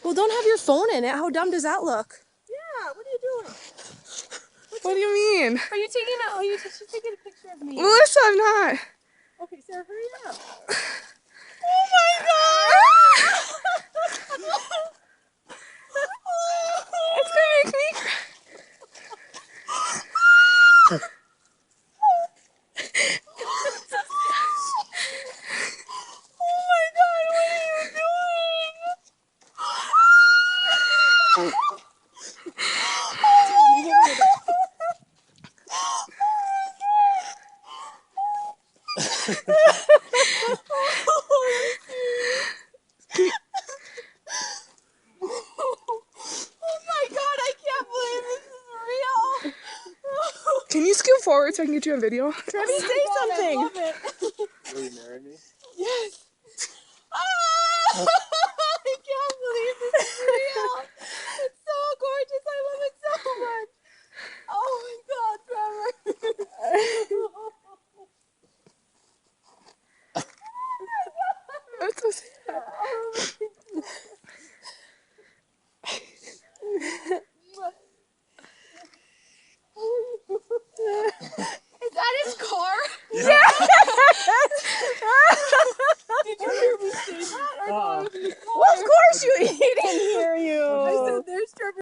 Well, don't have your phone in it. How dumb does that look? Yeah, what are you doing? What do you mean? Are you taking a, she's taking a picture of me. Melissa, I'm not. Okay, Sarah, hurry up. Oh my god! It's gonna make me cry. Oh my god, what are you doing? Can you scoot forward so I can get you on video? Trevi, say something. I love it. Will you marry me? Yes.